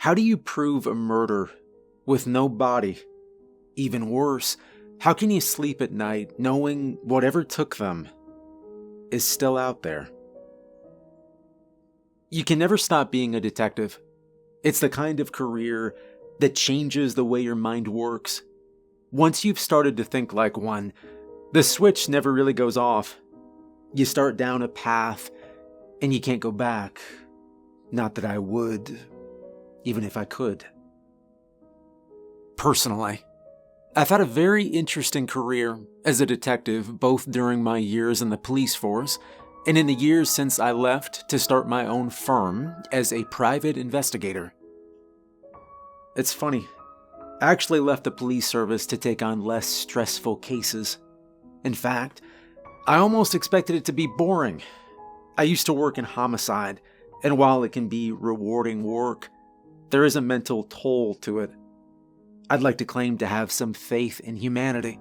How do you prove a murder with no body? Even worse, how can you sleep at night knowing whatever took them is still out there? You can never stop being a detective. It's the kind of career that changes the way your mind works. Once you've started to think like one, the switch never really goes off. You start down a path and you can't go back. Not that I would, even if I could. Personally, I've had a very interesting career as a detective, both during my years in the police force and in the years since I left to start my own firm as a private investigator. It's funny, I actually left the police service to take on less stressful cases. In fact, I almost expected it to be boring. I used to work in homicide, and while it can be rewarding work, there is a mental toll to it. I'd like to claim to have some faith in humanity,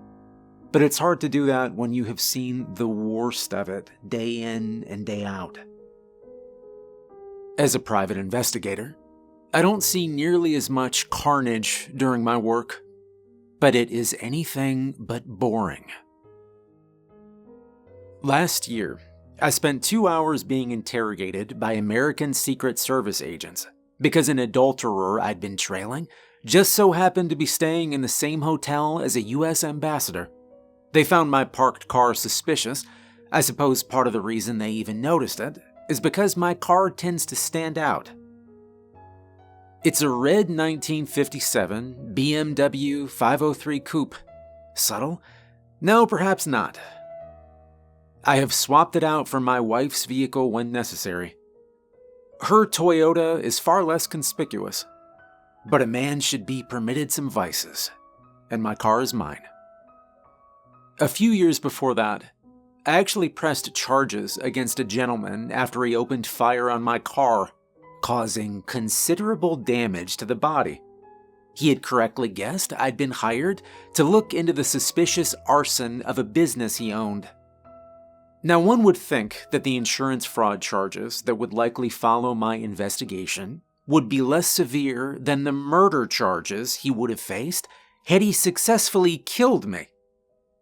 but it's hard to do that when you have seen the worst of it day in and day out. As a private investigator, I don't see nearly as much carnage during my work, but it is anything but boring. Last year, I spent 2 hours being interrogated by American Secret Service agents because an adulterer I'd been trailing just so happened to be staying in the same hotel as a U.S. ambassador. They found my parked car suspicious. I suppose part of the reason they even noticed it is because my car tends to stand out. It's a red 1957 BMW 503 coupe. Subtle? No, perhaps not. I have swapped it out for my wife's vehicle when necessary. Her Toyota is far less conspicuous, but a man should be permitted some vices, and my car is mine. A few years before that, I actually pressed charges against a gentleman after he opened fire on my car, causing considerable damage to the body. He had correctly guessed I'd been hired to look into the suspicious arson of a business he owned. Now, one would think that the insurance fraud charges that would likely follow my investigation would be less severe than the murder charges he would have faced had he successfully killed me,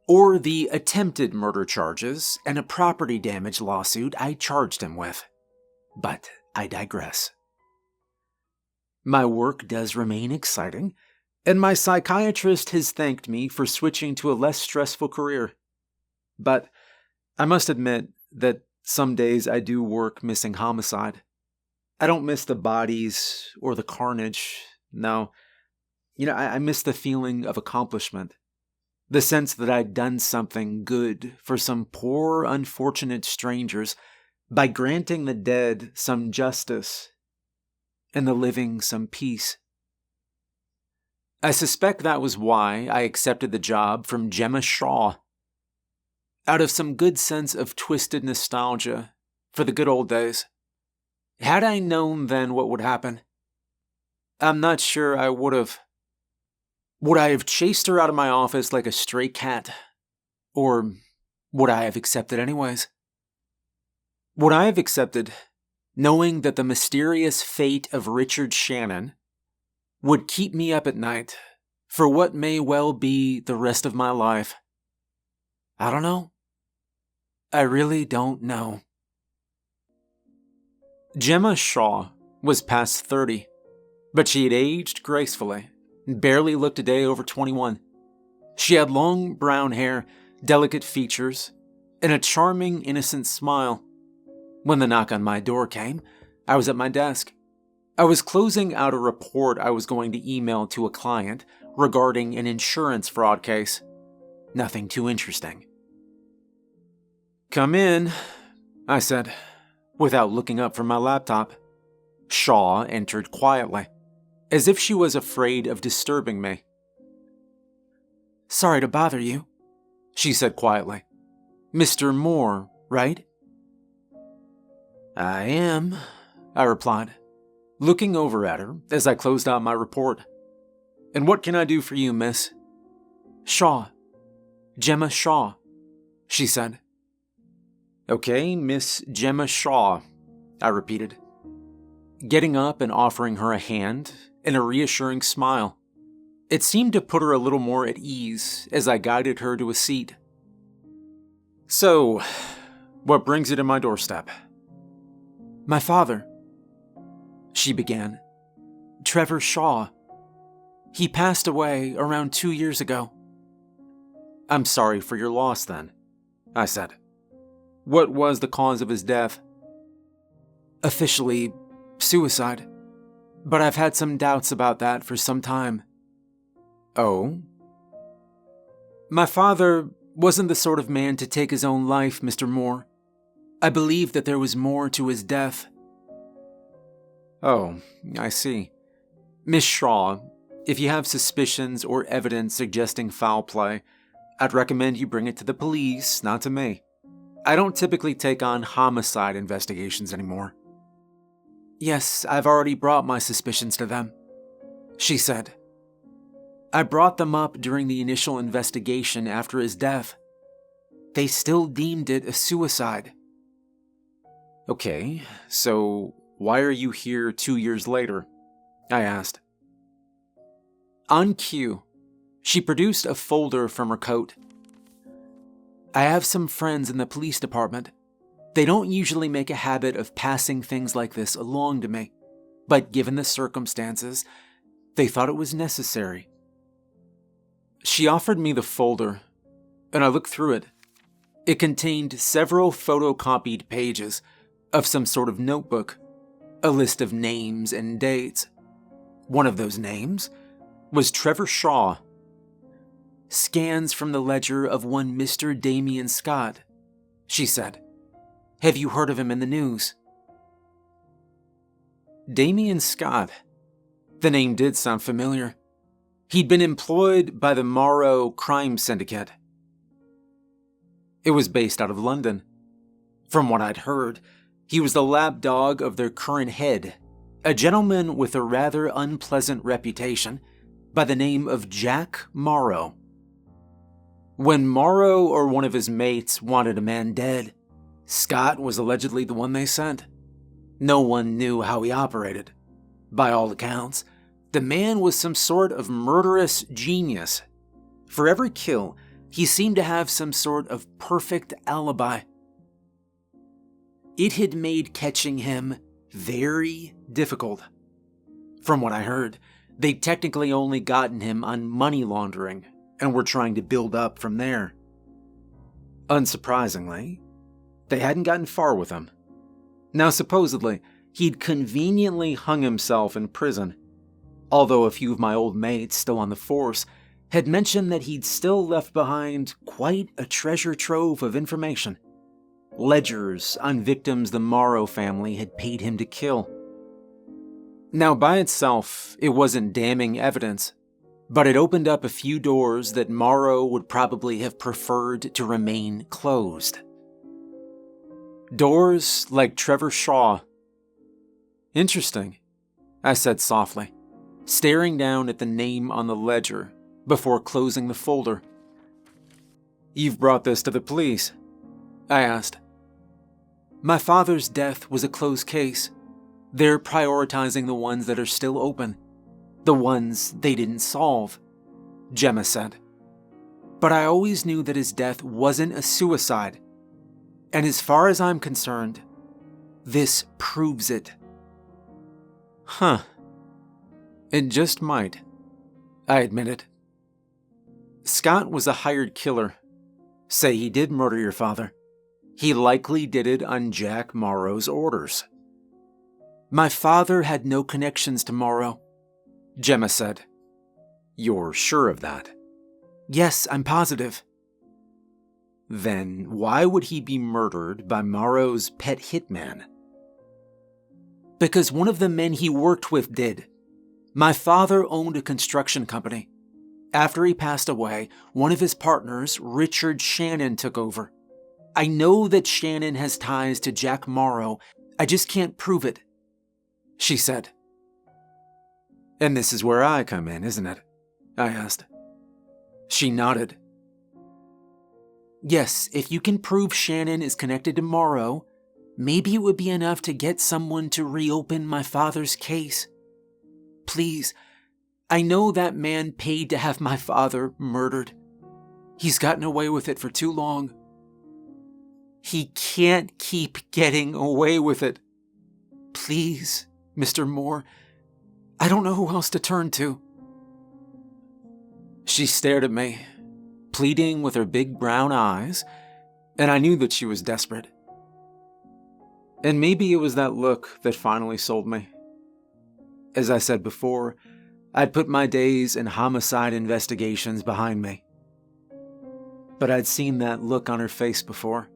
or the attempted murder charges and a property damage lawsuit I charged him with. But I digress. My work does remain exciting, and my psychiatrist has thanked me for switching to a less stressful career. But I must admit that some days I do work missing homicide. I don't miss the bodies or the carnage. No. I miss the feeling of accomplishment. The sense that I'd done something good for some poor, unfortunate strangers by granting the dead some justice and the living some peace. I suspect that was why I accepted the job from Gemma Shaw. Out of some good sense of twisted nostalgia for the good old days. Had I known then what would happen, I'm not sure I would have. Would I have chased her out of my office like a stray cat? Or would I have accepted anyways? Would I have accepted, knowing that the mysterious fate of Richard Shannon would keep me up at night for what may well be the rest of my life? I don't know. I really don't know. Gemma Shaw was past 30, but she had aged gracefully and barely looked a day over 21. She had long brown hair, delicate features, and a charming, innocent smile. When the knock on my door came, I was at my desk. I was closing out a report I was going to email to a client regarding an insurance fraud case. Nothing too interesting. "Come in," I said, without looking up from my laptop. Shaw entered quietly, as if she was afraid of disturbing me. "Sorry to bother you," she said quietly. "Mr. Moore, right?" "I am," I replied, looking over at her as I closed out my report. "And what can I do for you, miss?" "Shaw. Gemma Shaw," she said. "Okay, Miss Gemma Shaw," I repeated, getting up and offering her a hand and a reassuring smile. It seemed to put her a little more at ease as I guided her to a seat. "So, what brings you to my doorstep?" "My father," she began. "Trevor Shaw. He passed away around 2 years ago." "I'm sorry for your loss, then," I said. "What was the cause of his death?" "Officially, suicide. But I've had some doubts about that for some time." "Oh?" "My father wasn't the sort of man to take his own life, Mr. Moore. I believe that there was more to his death." "Oh, I see. Miss Shaw, if you have suspicions or evidence suggesting foul play, I'd recommend you bring it to the police, not to me. I don't typically take on homicide investigations anymore." "Yes, I've already brought my suspicions to them," she said. "I brought them up during the initial investigation after his death. They still deemed it a suicide." "Okay, so why are you here 2 years later?" I asked. On cue, she produced a folder from her coat. "I have some friends in the police department. They don't usually make a habit of passing things like this along to me, but given the circumstances, they thought it was necessary." She offered me the folder, and I looked through it. It contained several photocopied pages of some sort of notebook, a list of names and dates. One of those names was Trevor Shaw. "Scans from the ledger of one Mr. Damien Scott," she said. "Have you heard of him in the news?" Damien Scott. The name did sound familiar. He'd been employed by the Morrow crime syndicate. It was based out of London. From what I'd heard, he was the lapdog of their current head, a gentleman with a rather unpleasant reputation by the name of Jack Morrow. When Morrow or one of his mates wanted a man dead, Scott was allegedly the one they sent. No one knew how he operated. By all accounts, the man was some sort of murderous genius. For every kill, he seemed to have some sort of perfect alibi. It had made catching him very difficult. From what I heard, they'd technically only gotten him on money laundering and were trying to build up from there. Unsurprisingly, they hadn't gotten far with him. Now, supposedly, he'd conveniently hung himself in prison, although a few of my old mates still on the force had mentioned that he'd still left behind quite a treasure trove of information. Ledgers on victims the Morrow family had paid him to kill. Now, by itself, it wasn't damning evidence, but it opened up a few doors that Morrow would probably have preferred to remain closed. Doors like Trevor Shaw. "Interesting," I said softly, staring down at the name on the ledger before closing the folder. "You've brought this to the police?" I asked. "My father's death was a closed case. They're prioritizing the ones that are still open, the ones they didn't solve," Gemma said. "But I always knew that his death wasn't a suicide. And as far as I'm concerned, this proves it." "Huh. It just might," I admitted. "Scott was a hired killer. Say he did murder your father. He likely did it on Jack Morrow's orders." "My father had no connections to Morrow," Gemma said. "You're sure of that?" "Yes, I'm positive." "Then why would he be murdered by Morrow's pet hitman?" "Because one of the men he worked with did. My father owned a construction company. After he passed away, one of his partners, Richard Shannon, took over. I know that Shannon has ties to Jack Morrow. I just can't prove it," she said. "And this is where I come in, isn't it?" I asked. She nodded. "Yes, if you can prove Shannon is connected to Morrow, maybe it would be enough to get someone to reopen my father's case. please. I know that man paid to have my father murdered. He's gotten away with it for too long. He can't keep getting away with it. Please, Mr. Moore. I don't know who else to turn to." She stared at me, pleading with her big brown eyes, and I knew that she was desperate. And maybe it was that look that finally sold me. As I said before, I'd put my days in homicide investigations behind me. But I'd seen that look on her face before.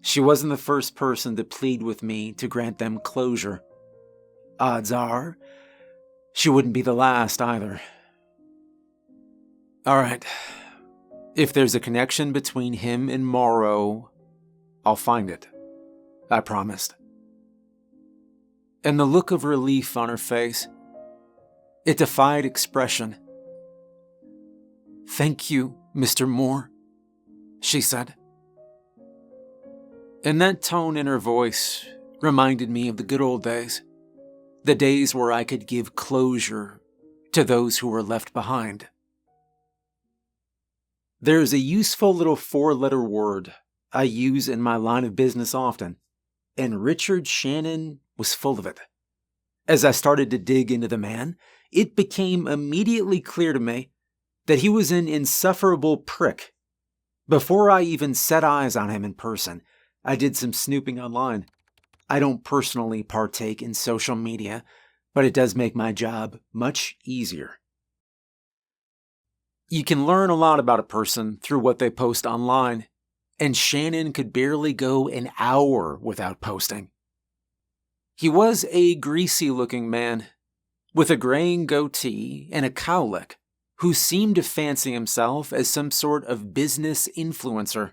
She wasn't the first person to plead with me to grant them closure. Odds are, she wouldn't be the last either. All right, if there's a connection between him and Morrow, I'll find it. I promised. And the look of relief on her face, it defied expression. "Thank you, Mr. Moore," she said. And that tone in her voice reminded me of the good old days. The days where I could give closure to those who were left behind. There's a useful little 4-letter word I use in my line of business often, and Richard Shannon was full of it. As I started to dig into the man, it became immediately clear to me that he was an insufferable prick. Before I even set eyes on him in person, I did some snooping online. I don't personally partake in social media, but it does make my job much easier. You can learn a lot about a person through what they post online, and Shannon could barely go an hour without posting. He was a greasy-looking man, with a graying goatee and a cowlick, who seemed to fancy himself as some sort of business influencer.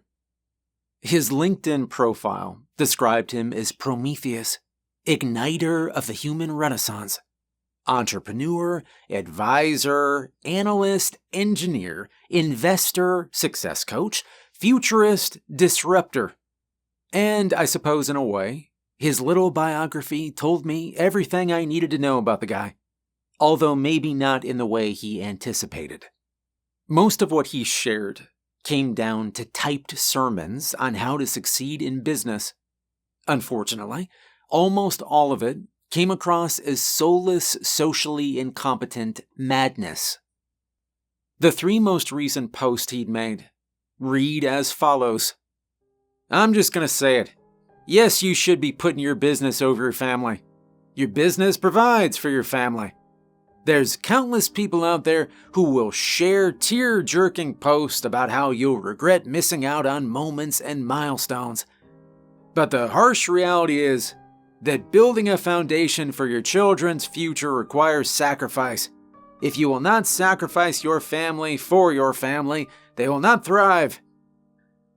His LinkedIn profile described him as Prometheus, igniter of the human renaissance, entrepreneur, advisor, analyst, engineer, investor, success coach, futurist, disruptor. And I suppose in a way, his little biography told me everything I needed to know about the guy, although maybe not in the way he anticipated. Most of what he shared came down to typed sermons on how to succeed in business. Unfortunately, almost all of it came across as soulless, socially incompetent madness. The 3 most recent posts he'd made read as follows. "I'm just gonna say it. Yes, you should be putting your business over your family. Your business provides for your family. There's countless people out there who will share tear-jerking posts about how you'll regret missing out on moments and milestones. But the harsh reality is that building a foundation for your children's future requires sacrifice. If you will not sacrifice your family for your family, they will not thrive.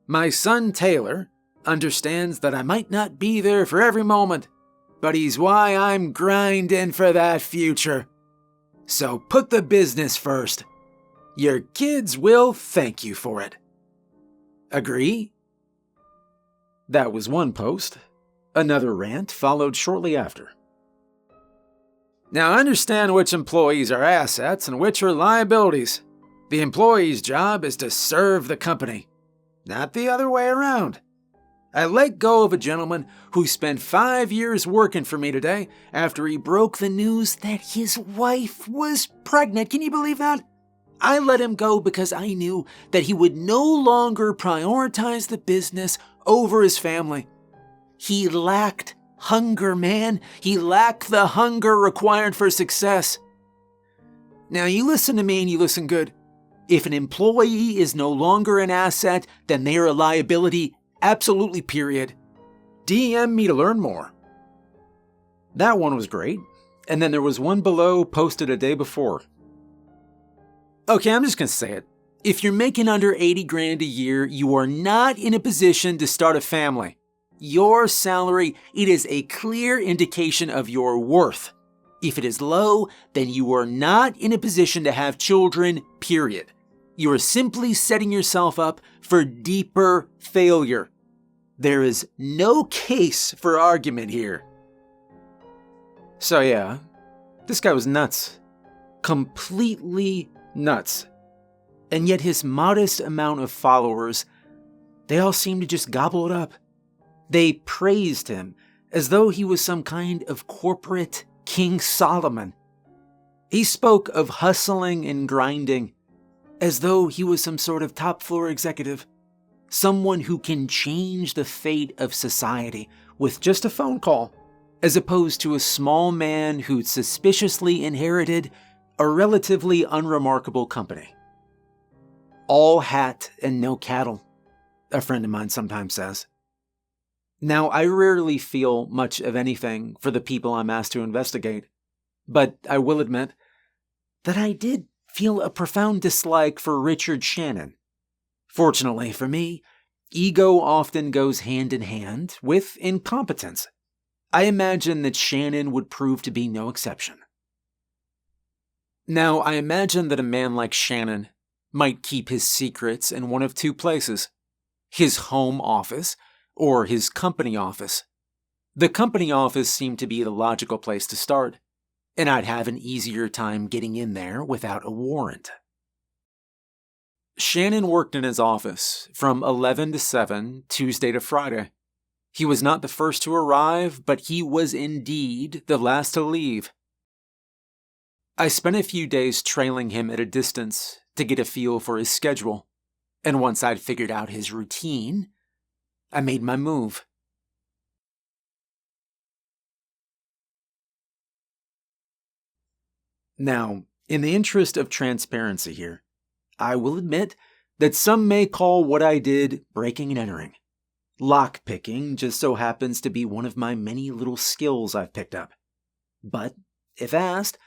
My son Taylor understands that I might not be there for every moment, but he's why I'm grinding for that future. So put the business first. Your kids will thank you for it. Agree?" That was one post. Another rant followed shortly after. "Now understand which employees are assets and which are liabilities. The employee's job is to serve the company, not the other way around. I let go of a gentleman who spent 5 years working for me today after he broke the news that his wife was pregnant. Can you believe that? I let him go because I knew that he would no longer prioritize the business over his family. He lacked hunger, man. He lacked the hunger required for success. Now you listen to me and you listen good. If an employee is no longer an asset, then they are a liability. Absolutely, period. DM me to learn more." That one was great. And then there was one below posted a day before. "Okay, I'm just going to say it. If you're making under 80 grand a year, you are not in a position to start a family. Your salary, it is a clear indication of your worth. If it is low, then you are not in a position to have children, period. You are simply setting yourself up for deeper failure. There is no case for argument here." So yeah, This guy was nuts. Completely nuts. And yet his modest amount of followers, they all seemed to just gobble it up. They praised him as though he was some kind of corporate King Solomon. He spoke of hustling and grinding as though he was some sort of top-floor executive, someone who can change the fate of society with just a phone call, as opposed to a small man who suspiciously inherited a relatively unremarkable company. All hat and no cattle, a friend of mine sometimes says. Now, I rarely feel much of anything for the people I'm asked to investigate, but I will admit that I did feel a profound dislike for Richard Shannon. Fortunately for me, ego often goes hand in hand with incompetence. I imagine that Shannon would prove to be no exception. Now, I imagine that a man like Shannon might keep his secrets in one of two places: his home office or his company office. The company office seemed to be the logical place to start, and I'd have an easier time getting in there without a warrant. Shannon worked in his office from 11 to 7, Tuesday to Friday. He was not the first to arrive, but he was indeed the last to leave. I spent a few days trailing him at a distance to get a feel for his schedule, and once I'd figured out his routine, I made my move. Now, in the interest of transparency here, I will admit that some may call what I did breaking and entering. Lockpicking just so happens to be one of my many little skills I've picked up. But, if asked,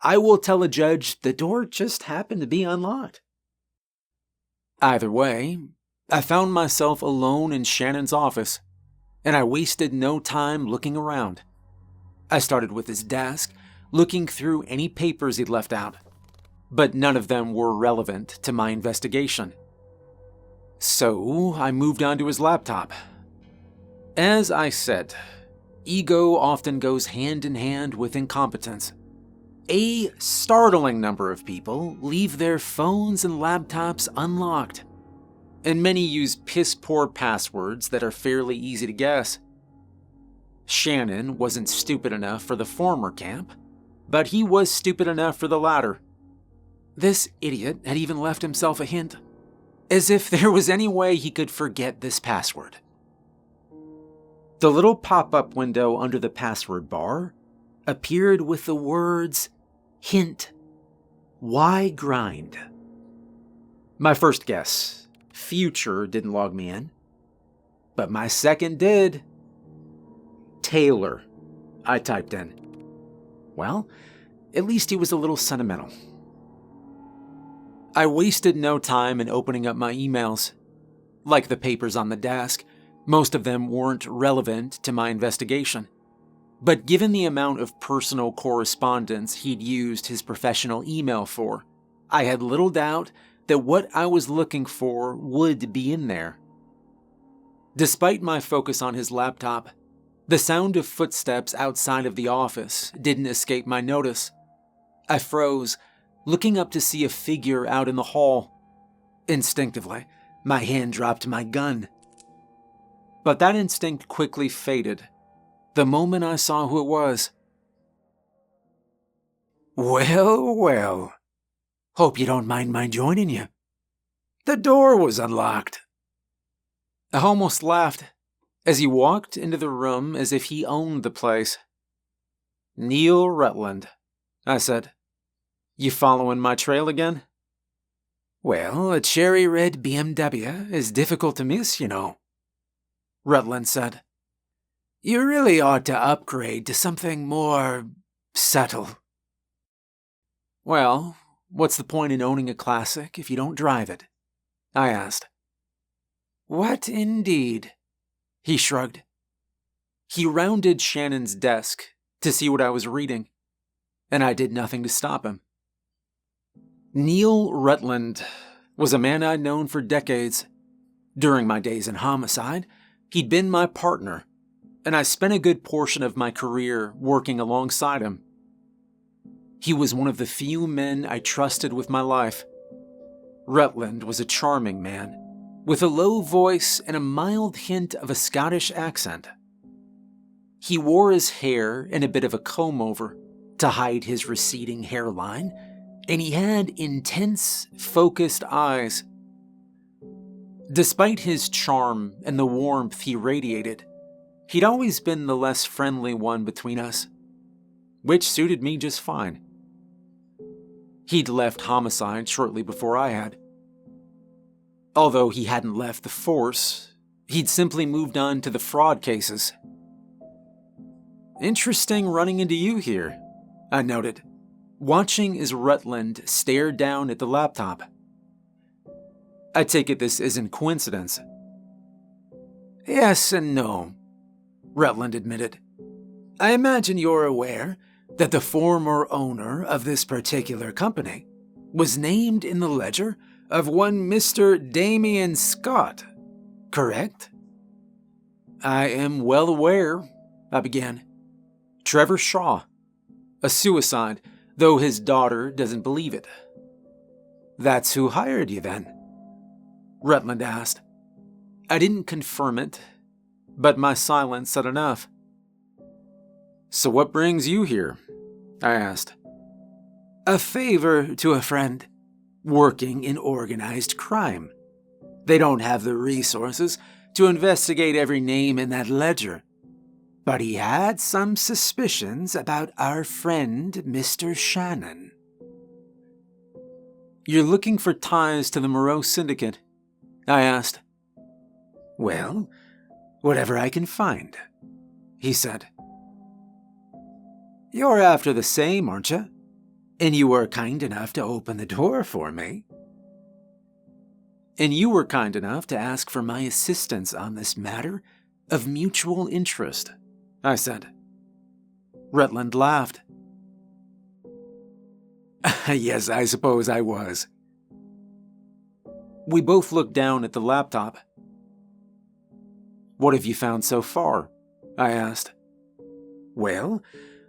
I will tell a judge the door just happened to be unlocked. Either way, I found myself alone in Shannon's office, and I wasted no time looking around. I started with his desk, looking through any papers he'd left out, but none of them were relevant to my investigation. So I moved on to his laptop. As I said, ego often goes hand in hand with incompetence. A startling number of people leave their phones and laptops unlocked, and many use piss-poor passwords that are fairly easy to guess. Shannon wasn't stupid enough for the former camp, but he was stupid enough for the latter. This idiot had even left himself a hint, as if there was any way he could forget this password. The little pop-up window under the password bar appeared with the words, "Hint, why grind?" My first guess, future, didn't log me in, but my second did. Taylor, I typed in. Well, at least he was a little sentimental. I wasted no time in opening up my emails. Like the papers on the desk, most of them weren't relevant to my investigation. But given the amount of personal correspondence he'd used his professional email for, I had little doubt that what I was looking for would be in there. Despite my focus on his laptop, the sound of footsteps outside of the office didn't escape my notice. I froze, looking up to see a figure out in the hall. Instinctively, my hand dropped my gun. But that instinct quickly faded the moment I saw who it was. "Well, well. Hope you don't mind my joining you. The door was unlocked." I almost laughed as he walked into the room as if he owned the place. "Neil Rutland," I said. "You following my trail again?" "Well, a cherry red BMW is difficult to miss, you know," Rutland said. "You really ought to upgrade to something more subtle." "Well, what's the point in owning a classic if you don't drive it?" I asked. "What indeed?" He shrugged. He rounded Shannon's desk to see what I was reading, and I did nothing to stop him. Neil Rutland was a man I'd known for decades. During my days in Homicide, he'd been my partner, and I spent a good portion of my career working alongside him. He was one of the few men I trusted with my life. Rutland was a charming man, with a low voice and a mild hint of a Scottish accent. He wore his hair in a bit of a comb-over to hide his receding hairline, and he had intense, focused eyes. Despite his charm and the warmth he radiated, he'd always been the less friendly one between us, which suited me just fine. He'd left Homicide shortly before I had. Although he hadn't left the force, he'd simply moved on to the fraud cases. Interesting running into you here, I noted, watching as Rutland stared down at the laptop. I take it this isn't coincidence. Yes and no, Rutland admitted. I imagine you're aware that the former owner of this particular company was named in the ledger of one Mr. Damien Scott, correct? I am well aware, I began. Trevor Shaw. A suicide, though his daughter doesn't believe it. That's who hired you then? Rutland asked. I didn't confirm it, but my silence said enough. So what brings you here? I asked. A favor to a friend, working in organized crime. They don't have the resources to investigate every name in that ledger, but he had some suspicions about our friend, Mr. Shannon. You're looking for ties to the Moreau Syndicate? I asked. Well, whatever I can find, he said. You're after the same, aren't you? And you were kind enough to open the door for me. And you were kind enough to ask for my assistance on this matter of mutual interest, I said. Rutland laughed. Yes, I suppose I was. We both looked down at the laptop. What have you found so far? I asked. Well,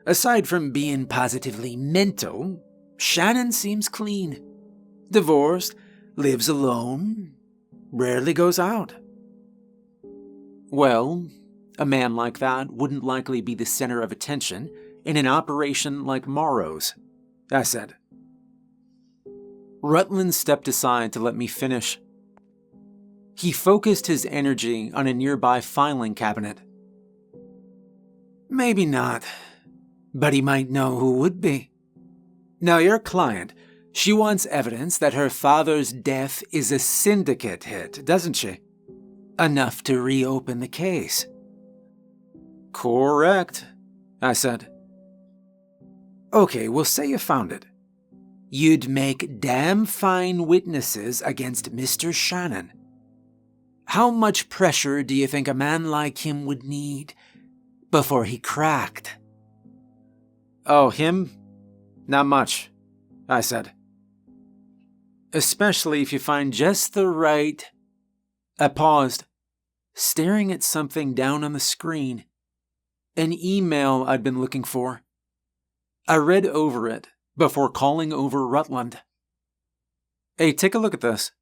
aside from being positively mental, Shannon seems clean. Divorced, lives alone, rarely goes out. Well, a man like that wouldn't likely be the center of attention in an operation like Morrow's, I said. Rutland stepped aside to let me finish. He focused his energy on a nearby filing cabinet. Maybe not, but he might know who would be. Now, your client, she wants evidence that her father's death is a syndicate hit, doesn't she? Enough to reopen the case. Correct, I said. Okay, we'll say you found it. You'd make damn fine witnesses against Mr. Shannon. How much pressure do you think a man like him would need before he cracked? Oh, him? Not much, I said. Especially if you find just the right... I paused, staring at something down on the screen. An email I'd been looking for. I read over it before calling over Rutland. Hey, take a look at this.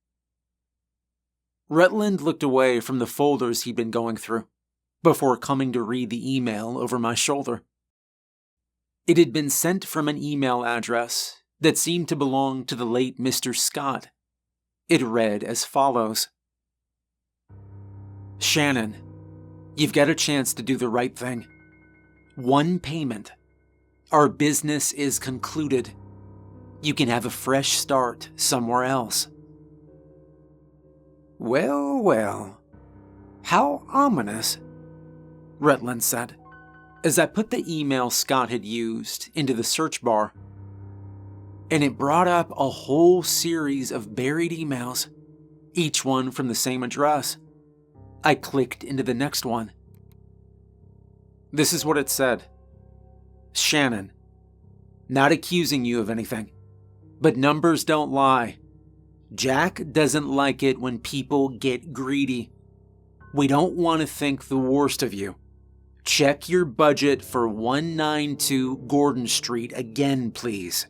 Rutland looked away from the folders he'd been going through before coming to read the email over my shoulder. It had been sent from an email address that seemed to belong to the late Mr. Scott. It read as follows. Shannon, you've got a chance to do the right thing. One payment. Our business is concluded. You can have a fresh start somewhere else. Well, well. How ominous, Rutland said, as I put the email Scott had used into the search bar. And it brought up a whole series of buried emails, each one from the same address. I clicked into the next one. This is what it said. Shannon, not accusing you of anything, but numbers don't lie. Jack doesn't like it when people get greedy. We don't want to think the worst of you. Check your budget for 192 Gordon Street again, please.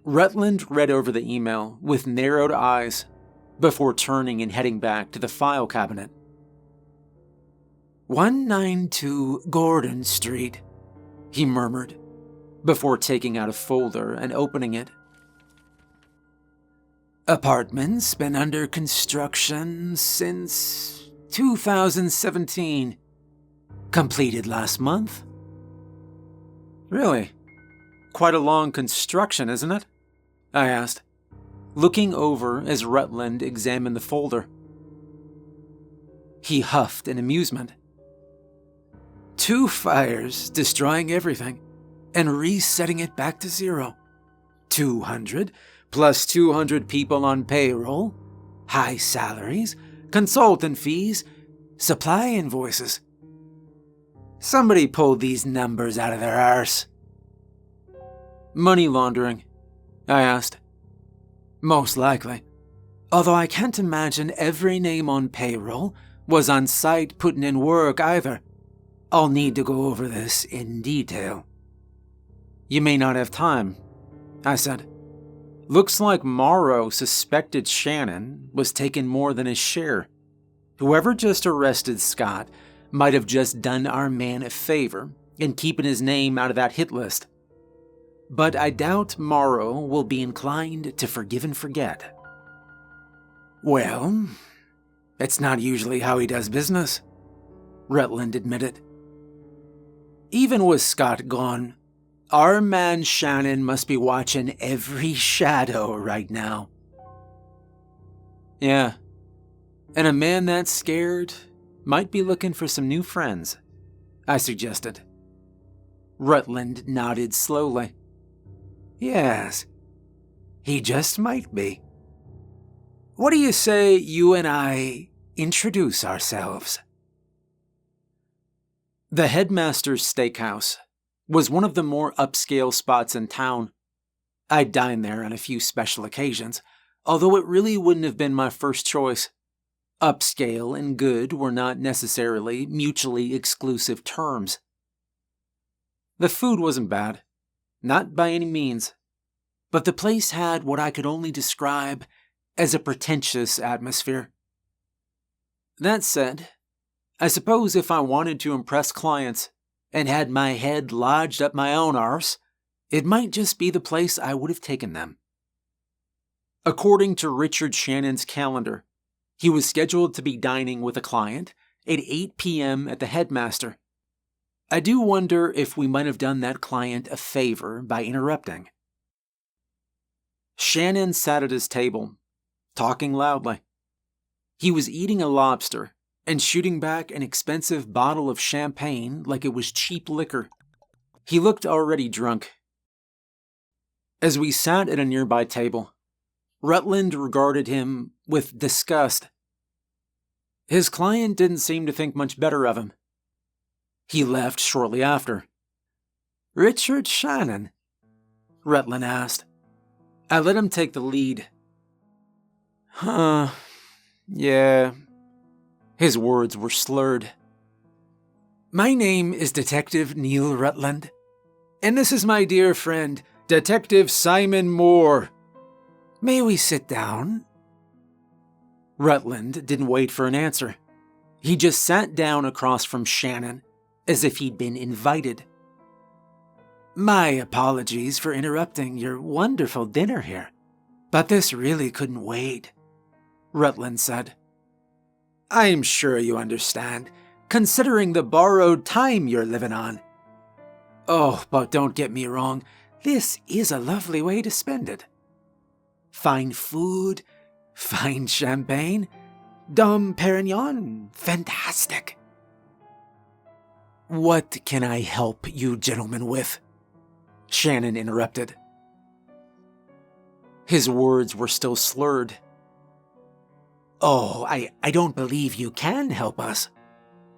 Rutland read over the email with narrowed eyes before turning and heading back to the file cabinet. 192 Gordon Street, he murmured, before taking out a folder and opening it. Apartment's been under construction since 2017. Completed last month. Really? Quite a long construction, isn't it? I asked, looking over as Rutland examined the folder. He huffed in amusement. 2 fires destroying everything and resetting it back to zero. 200 plus 200 people on payroll, high salaries, consultant fees, supply invoices. Somebody pulled these numbers out of their arse. Money laundering, I asked. Most likely. Although I can't imagine every name on payroll was on site putting in work either. I'll need to go over this in detail. You may not have time, I said. Looks like Morrow suspected Shannon was taking more than his share. Whoever just arrested Scott might have just done our man a favor in keeping his name out of that hit list. But I doubt Morrow will be inclined to forgive and forget. Well, it's not usually how he does business, Rutland admitted. Even with Scott gone, our man Shannon must be watching every shadow right now. Yeah, and a man that scared might be looking for some new friends, I suggested. Rutland nodded slowly. Yes, he just might be. What do you say you and I introduce ourselves? The Headmaster's Steakhouse was one of the more upscale spots in town. I'd dine there on a few special occasions, although it really wouldn't have been my first choice. Upscale and good were not necessarily mutually exclusive terms. The food wasn't bad, not by any means, but the place had what I could only describe as a pretentious atmosphere. That said, I suppose if I wanted to impress clients and had my head lodged up my own arse, it might just be the place I would have taken them. According to Richard Shannon's calendar, he was scheduled to be dining with a client at 8 p.m. at the Headmaster. I do wonder if we might have done that client a favor by interrupting. Shannon sat at his table, talking loudly. He was eating a lobster and shooting back an expensive bottle of champagne like it was cheap liquor. He looked already drunk. As we sat at a nearby table, Rutland regarded him with disgust. His client didn't seem to think much better of him. He left shortly after. Richard Shannon? Rutland asked. I let him take the lead. Yeah. His words were slurred. My name is Detective Neil Rutland, and this is my dear friend, Detective Simon Moore. May we sit down? Rutland didn't wait for an answer. He just sat down across from Shannon, as if he'd been invited. My apologies for interrupting your wonderful dinner here, but this really couldn't wait, Rutland said. I'm sure you understand, considering the borrowed time you're living on. Oh, but don't get me wrong, this is a lovely way to spend it. Fine food, fine champagne, Dom Perignon, fantastic. What can I help you gentlemen with? Shannon interrupted. His words were still slurred. Oh, I don't believe you can help us,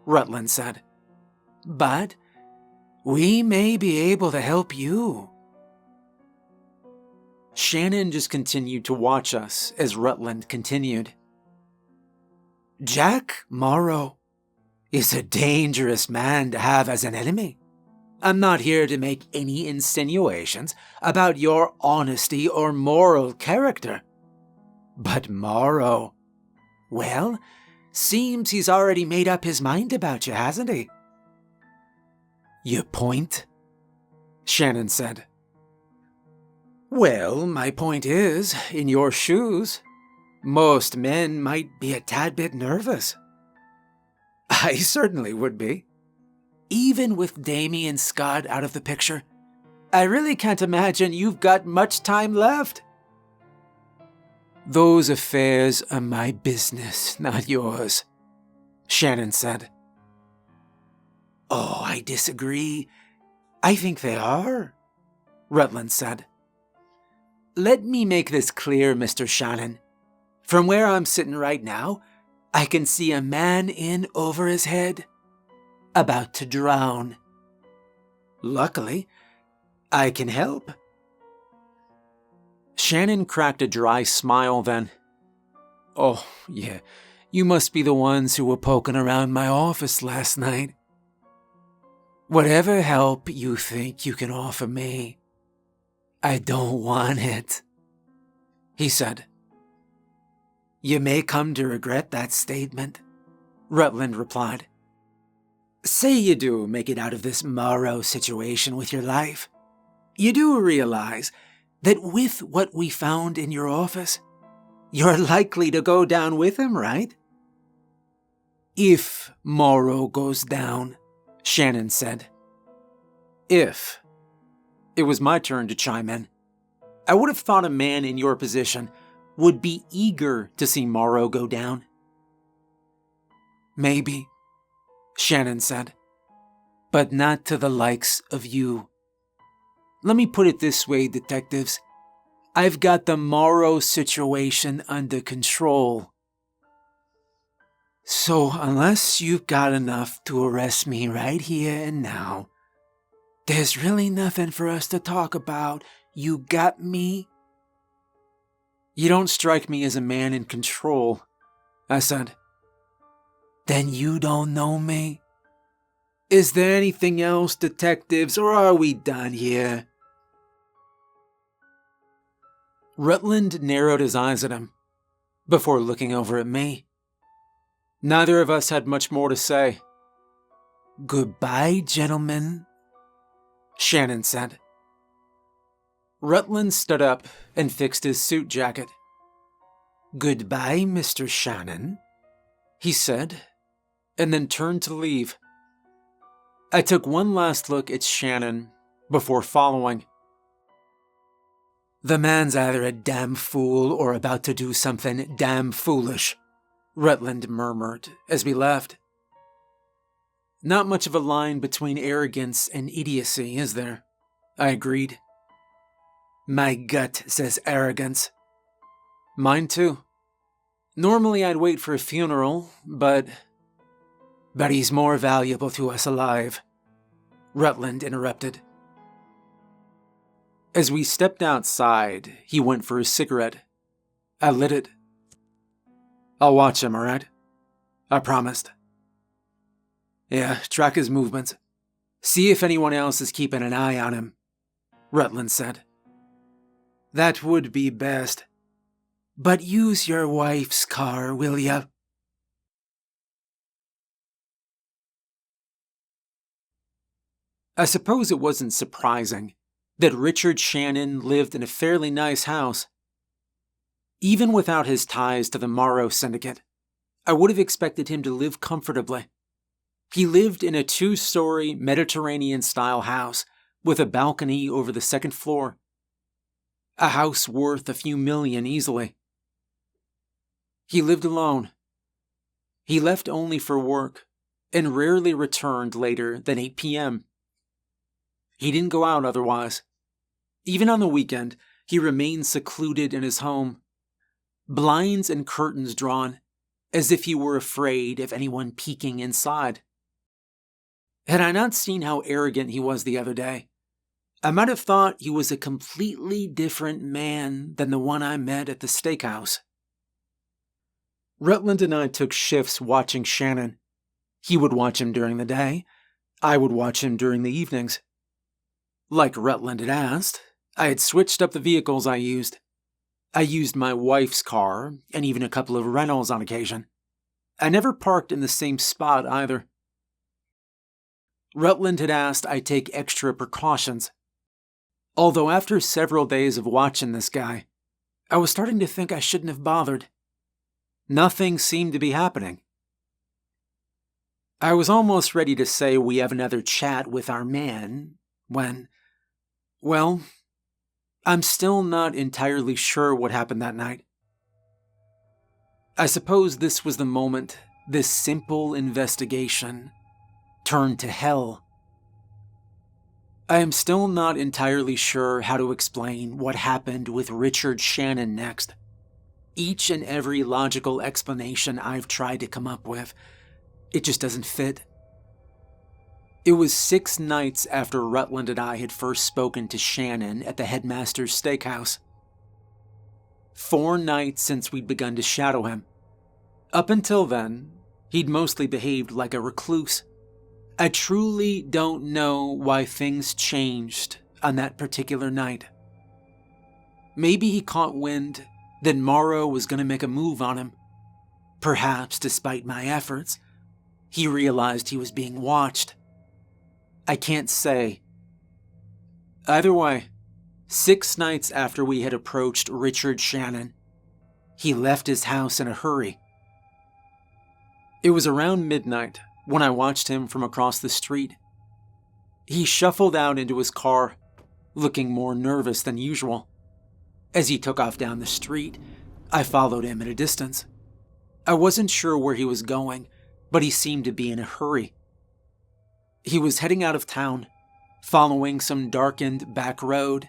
Rutland said. But we may be able to help you. Shannon just continued to watch us as Rutland continued. Jack Morrow, is a dangerous man to have as an enemy. I'm not here to make any insinuations about your honesty or moral character. But Morrow, well, seems he's already made up his mind about you, hasn't he? Your point? Shannon said. Well, my point is, in your shoes, most men might be a tad bit nervous. I certainly would be. Even with Damie and Scott out of the picture, I really can't imagine you've got much time left. Those affairs are my business, not yours, Shannon said. Oh, I disagree. I think they are, Rutland said. Let me make this clear, Mr. Shannon. From where I'm sitting right now, I can see a man in over his head, about to drown. Luckily, I can help. Shannon cracked a dry smile then. Oh, yeah, you must be the ones who were poking around my office last night. Whatever help you think you can offer me, I don't want it, he said. You may come to regret that statement, Rutland replied. Say you do make it out of this Morrow situation with your life. You do realize that with what we found in your office, you're likely to go down with him, right? If Morrow goes down, Shannon said. If. It was my turn to chime in. I would have thought a man in your position would be eager to see Morrow go down. Maybe, Shannon said, but not to the likes of you. Let me put it this way, detectives. I've got the Morrow situation under control. So unless you've got enough to arrest me right here and now, there's really nothing for us to talk about. You got me? You don't strike me as a man in control, I said. Then you don't know me? Is there anything else, detectives, or are we done here? Rutland narrowed his eyes at him, before looking over at me. Neither of us had much more to say. Goodbye, gentlemen, Shannon said. Rutland stood up and fixed his suit jacket. Goodbye, Mr. Shannon, he said, and then turned to leave. I took one last look at Shannon before following. The man's either a damn fool or about to do something damn foolish, Rutland murmured as we left. Not much of a line between arrogance and idiocy, is there? I agreed. My gut says arrogance. Mine too. Normally I'd wait for a funeral, but he's more valuable to us alive, Rutland interrupted. As we stepped outside, he went for his cigarette. I lit it. I'll watch him, all right? I promised. Yeah, track his movements. See if anyone else is keeping an eye on him, Rutland said. That would be best. But use your wife's car, will ya? I suppose it wasn't surprising that Richard Shannon lived in a fairly nice house. Even without his ties to the Morrow Syndicate, I would have expected him to live comfortably. He lived in a 2-story Mediterranean-style house with a balcony over the second floor. A house worth a few million easily. He lived alone. He left only for work and rarely returned later than 8 p.m. He didn't go out otherwise. Even on the weekend, he remained secluded in his home, blinds and curtains drawn, as if he were afraid of anyone peeking inside. Had I not seen how arrogant he was the other day, I might have thought he was a completely different man than the one I met at the steakhouse. Rutland and I took shifts watching Shannon. He would watch him during the day. I would watch him during the evenings. Like Rutland had asked, I had switched up the vehicles I used. I used my wife's car, and even a couple of rentals on occasion. I never parked in the same spot either. Rutland had asked I take extra precautions. Although after several days of watching this guy, I was starting to think I shouldn't have bothered. Nothing seemed to be happening. I was almost ready to say we have another chat with our man when, well, I'm still not entirely sure what happened that night. I suppose this was the moment this simple investigation turned to hell. I am still not entirely sure how to explain what happened with Richard Shannon next. Each and every logical explanation I've tried to come up with, it just doesn't fit. It was 6 nights after Rutland and I had first spoken to Shannon at the headmaster's steakhouse. 4 nights since we'd begun to shadow him. Up until then, he'd mostly behaved like a recluse. I truly don't know why things changed on that particular night. Maybe he caught wind that Morrow was going to make a move on him. Perhaps, despite my efforts, he realized he was being watched. I can't say. Either way, 6 nights after we had approached Richard Shannon, he left his house in a hurry. It was around midnight when I watched him from across the street. He shuffled out into his car, looking more nervous than usual. As he took off down the street, I followed him at a distance. I wasn't sure where he was going, but he seemed to be in a hurry. He was heading out of town, following some darkened back road.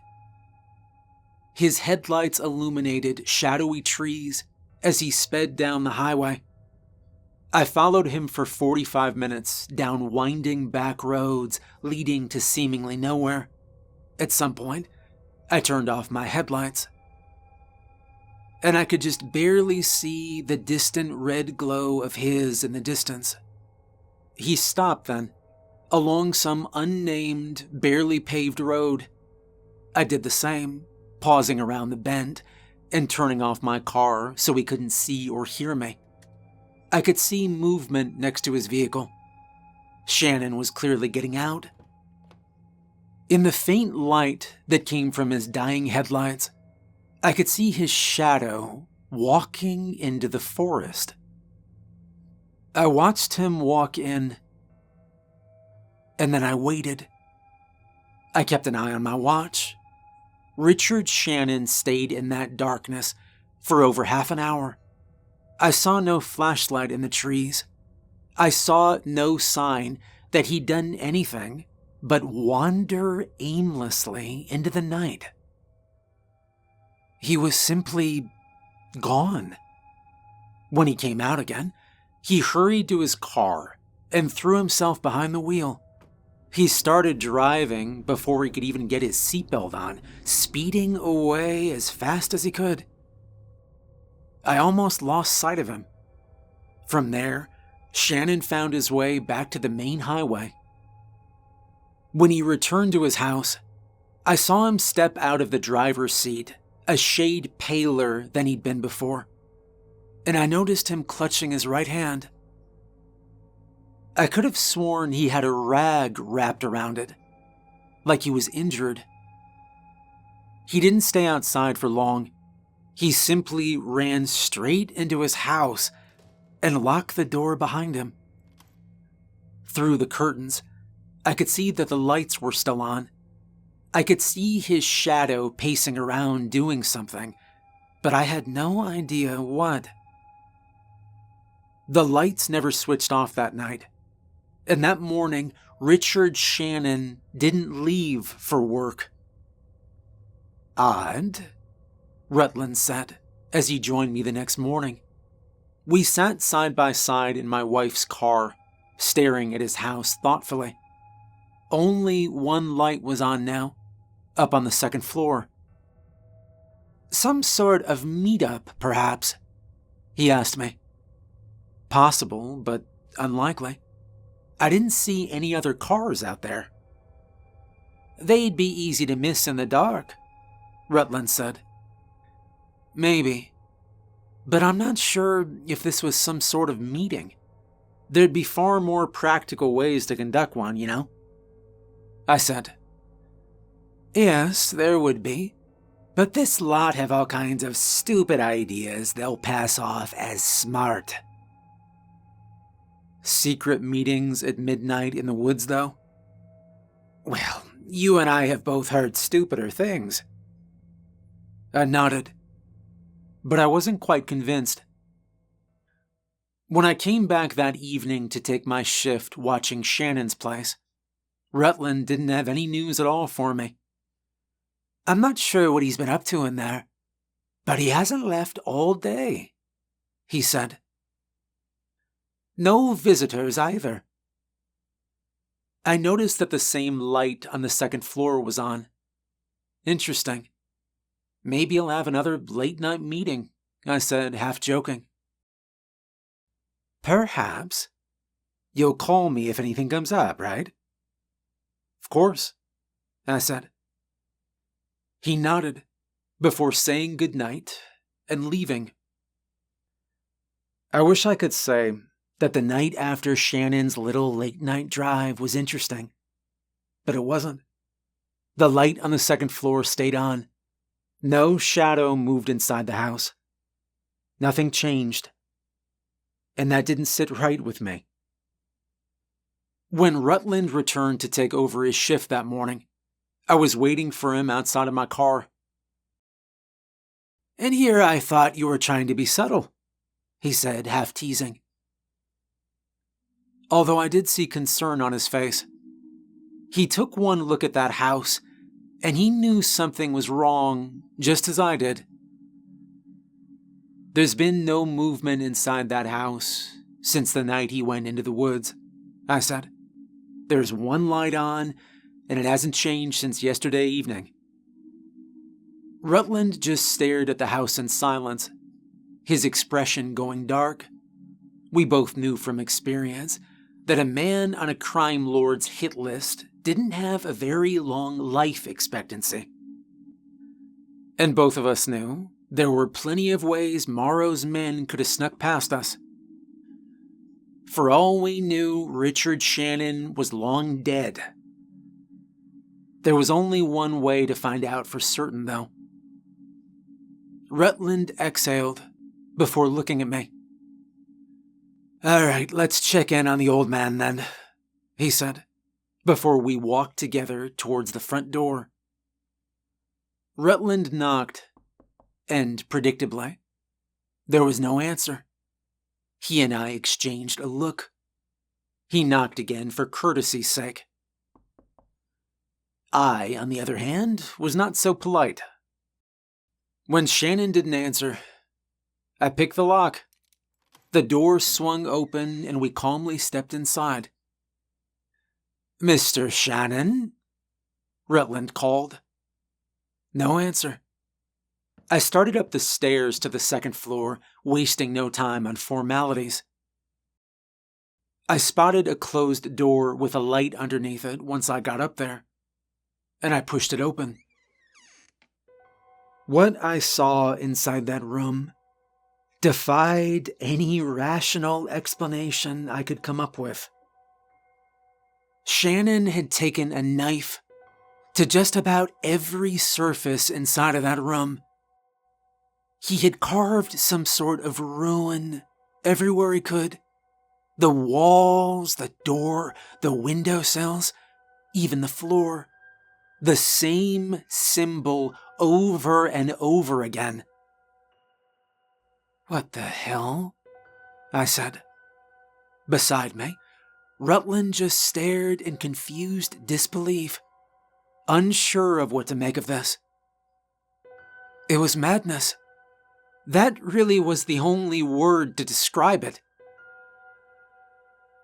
His headlights illuminated shadowy trees as he sped down the highway. I followed him for 45 minutes down winding back roads leading to seemingly nowhere. At some point, I turned off my headlights, and I could just barely see the distant red glow of his in the distance. He stopped then, along some unnamed, barely paved road. I did the same, pausing around the bend and turning off my car so he couldn't see or hear me. I could see movement next to his vehicle. Shannon was clearly getting out. In the faint light that came from his dying headlights, I could see his shadow walking into the forest. I watched him walk in, and then I waited. I kept an eye on my watch. Richard Shannon stayed in that darkness for over half an hour. I saw no flashlight in the trees. I saw no sign that he'd done anything but wander aimlessly into the night. He was simply gone. When he came out again, he hurried to his car and threw himself behind the wheel. He started driving before he could even get his seatbelt on, speeding away as fast as he could. I almost lost sight of him. From there, Shannon found his way back to the main highway. When he returned to his house, I saw him step out of the driver's seat, a shade paler than he'd been before, and I noticed him clutching his right hand. I could have sworn he had a rag wrapped around it, like he was injured. He didn't stay outside for long. He simply ran straight into his house and locked the door behind him. Through the curtains, I could see that the lights were still on. I could see his shadow pacing around doing something, but I had no idea what. The lights never switched off that night, and that morning, Richard Shannon didn't leave for work. Odd, Rutland said, as he joined me the next morning. We sat side by side in my wife's car, staring at his house thoughtfully. Only one light was on now, up on the second floor. Some sort of meet-up, perhaps? He asked me. Possible, but unlikely. I didn't see any other cars out there. They'd be easy to miss in the dark, Rutland said. Maybe, but I'm not sure if this was some sort of meeting. There'd be far more practical ways to conduct one, you know? I said. Yes, there would be. But this lot have all kinds of stupid ideas they'll pass off as smart. Secret meetings at midnight in the woods, though? Well, you and I have both heard stupider things. I nodded, but I wasn't quite convinced. When I came back that evening to take my shift watching Shannon's place, Rutland didn't have any news at all for me. I'm not sure what he's been up to in there, but he hasn't left all day, he said. No visitors either. I noticed that the same light on the second floor was on. Interesting. Maybe he'll have another late-night meeting, I said, half joking. Perhaps. You'll call me if anything comes up, right? Of course, I said. He nodded before saying goodnight and leaving. I wish I could say that the night after Shannon's little late-night drive was interesting, but it wasn't. The light on the second floor stayed on. No shadow moved inside the house. Nothing changed. And that didn't sit right with me. When Rutland returned to take over his shift that morning, I was waiting for him outside of my car. And here I thought you were trying to be subtle, he said, half teasing. Although I did see concern on his face. He took one look at that house, and he knew something was wrong, just as I did. There's been no movement inside that house since the night he went into the woods, I said. There's one light on, and it hasn't changed since yesterday evening. Rutland just stared at the house in silence, his expression going dark. We both knew from experience that a man on a crime lord's hit list didn't have a very long life expectancy. And both of us knew there were plenty of ways Morrow's men could have snuck past us. For all we knew, Richard Shannon was long dead. There was only one way to find out for certain, though. Rutland exhaled before looking at me. All right, let's check in on the old man then, he said, before we walked together towards the front door. Rutland knocked, and predictably, there was no answer. He and I exchanged a look. He knocked again for courtesy's sake. I, on the other hand, was not so polite. When Shannon didn't answer, I picked the lock. The door swung open and we calmly stepped inside. Mr. Shannon? Rutland called. No answer. I started up the stairs to the second floor, wasting no time on formalities. I spotted a closed door with a light underneath it once I got up there, and I pushed it open. What I saw inside that room defied any rational explanation I could come up with. Shannon had taken a knife to just about every surface inside of that room. He had carved some sort of ruin everywhere he could. The walls, the door, the windowsills, even the floor. The same symbol over and over again. What the hell? I said. Beside me, Rutland just stared in confused disbelief, unsure of what to make of this. It was madness. That really was the only word to describe it.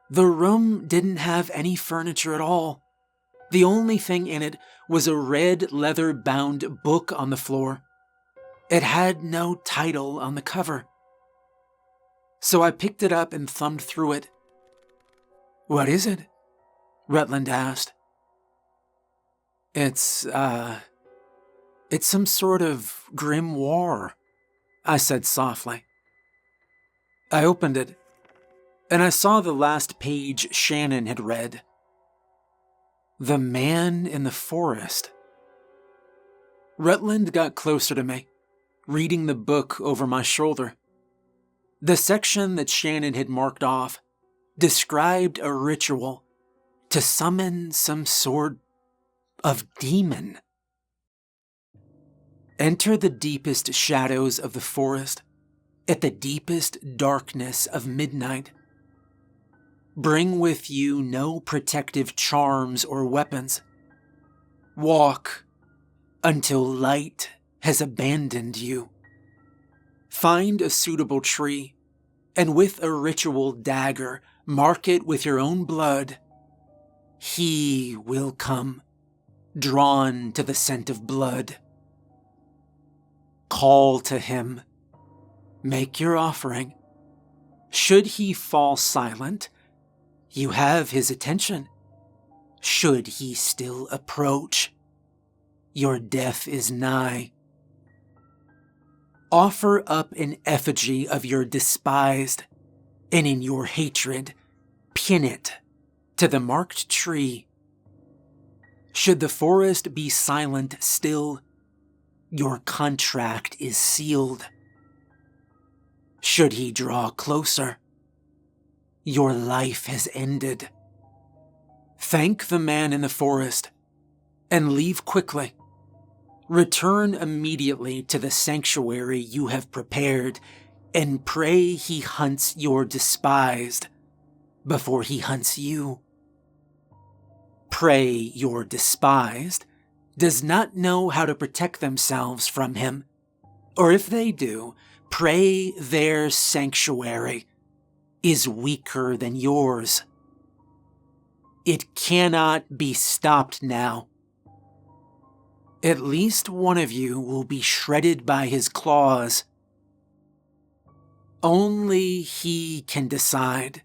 The room didn't have any furniture at all. The only thing in it was a red leather-bound book on the floor. It had no title on the cover. So I picked it up and thumbed through it. "What is it?" Rutland asked. It's some sort of grimoire," I said softly. I opened it, and I saw the last page Shannon had read. The Man in the Forest. Rutland got closer to me, reading the book over my shoulder. The section that Shannon had marked off described a ritual to summon some sort of demon. Enter the deepest shadows of the forest, at the deepest darkness of midnight. Bring with you no protective charms or weapons. Walk until light has abandoned you. Find a suitable tree, and with a ritual dagger, mark it with your own blood. He will come, drawn to the scent of blood. Call to him. Make your offering. Should he fall silent, you have his attention. Should he still approach, your death is nigh. Offer up an effigy of your despised, and in your hatred, pin it to the marked tree. Should the forest be silent still, your contract is sealed. Should he draw closer, your life has ended. Thank the man in the forest and leave quickly. Return immediately to the sanctuary you have prepared and pray he hunts your despised before he hunts you. Pray your despised does not know how to protect themselves from him, or if they do, pray their sanctuary is weaker than yours. It cannot be stopped now. At least one of you will be shredded by his claws. Only he can decide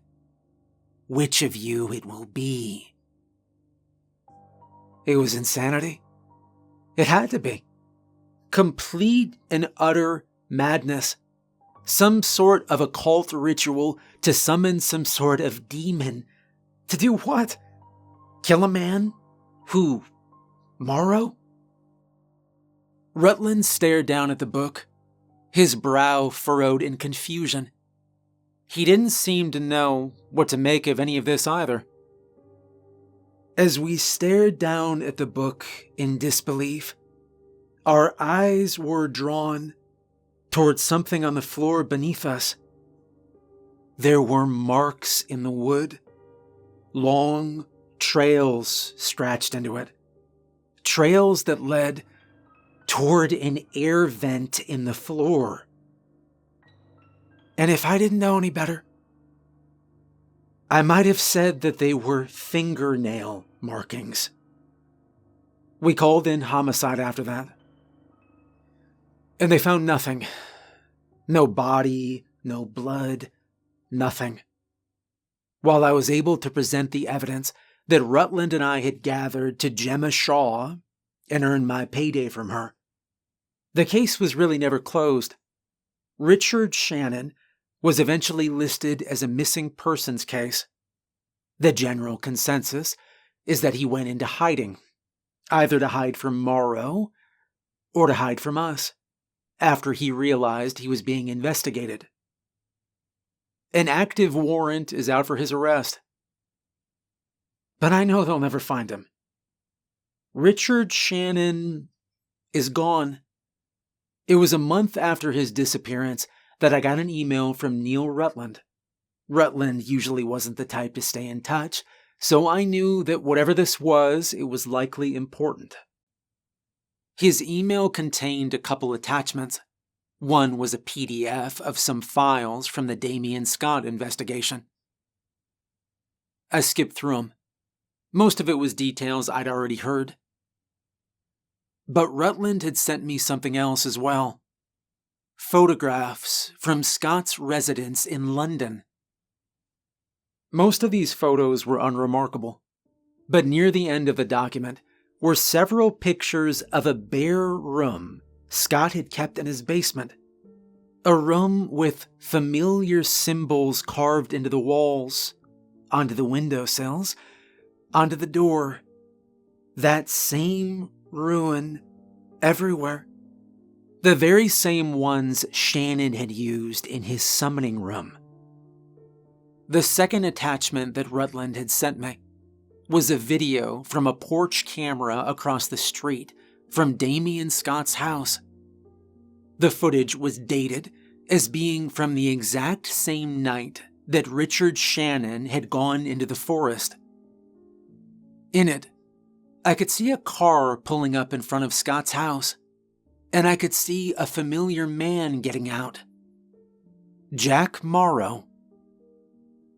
which of you it will be. It was insanity. It had to be. Complete and utter madness. Some sort of occult ritual to summon some sort of demon. To do what? Kill a man? Who? Morrow? Rutland stared down at the book, his brow furrowed in confusion. He didn't seem to know what to make of any of this either. As we stared down at the book in disbelief, our eyes were drawn towards something on the floor beneath us. There were marks in the wood, long trails scratched into it, trails that led toward an air vent in the floor. And if I didn't know any better, I might have said that they were fingernail markings. We called in Homicide after that, and they found nothing. No body, no blood, nothing. While I was able to present the evidence that Rutland and I had gathered to Gemma Shaw and earn my payday from her, the case was really never closed. Richard Shannon was eventually listed as a missing persons case. The general consensus is that he went into hiding, either to hide from Morrow or to hide from us, after he realized he was being investigated. An active warrant is out for his arrest. But I know they'll never find him. Richard Shannon is gone. It was a month after his disappearance that I got an email from Neil Rutland. Rutland usually wasn't the type to stay in touch, so I knew that whatever this was, it was likely important. His email contained a couple attachments. One was a PDF of some files from the Damien Scott investigation. I skipped through them. Most of it was details I'd already heard. But Rutland had sent me something else as well. — photographs from Scott's residence in London. Most of these photos were unremarkable, but near the end of the document were several pictures of a bare room Scott had kept in his basement. A room with familiar symbols carved into the walls, onto the windowsills, onto the door. That same ruin everywhere. The very same ones Shannon had used in his summoning room. The second attachment that Rutland had sent me was a video from a porch camera across the street from Damien Scott's house. The footage was dated as being from the exact same night that Richard Shannon had gone into the forest. In it, I could see a car pulling up in front of Scott's house, and I could see a familiar man getting out. Jack Morrow.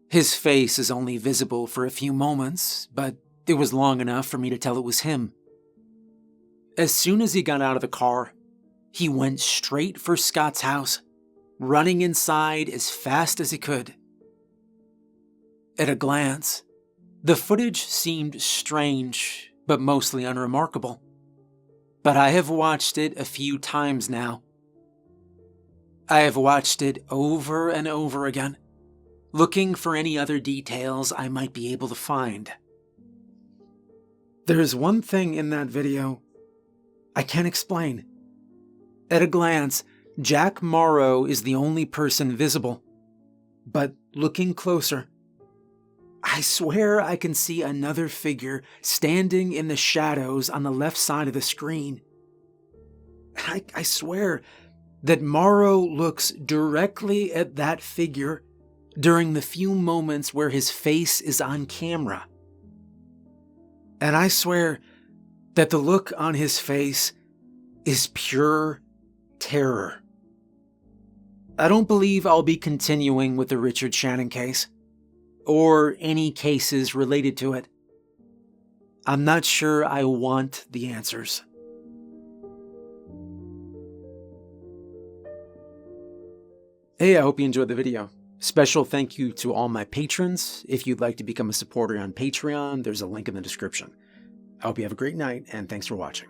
His face is only visible for a few moments, but it was long enough for me to tell it was him. As soon as he got out of the car, he went straight for Scott's house, running inside as fast as he could. At a glance, the footage seemed strange, but mostly unremarkable. But I have watched it a few times now. I have watched it over and over again, looking for any other details I might be able to find. There's one thing in that video I can't explain. At a glance, Jack Morrow is the only person visible. But looking closer, I swear I can see another figure standing in the shadows on the left side of the screen. I swear that Morrow looks directly at that figure during the few moments where his face is on camera. And I swear that the look on his face is pure terror. I don't believe I'll be continuing with the Richard Shannon case, or any cases related to it. I'm not sure I want the answers. Hey, I hope you enjoyed the video. Special thank you to all my patrons. If you'd like to become a supporter on Patreon, there's a link in the description. I hope you have a great night, and thanks for watching.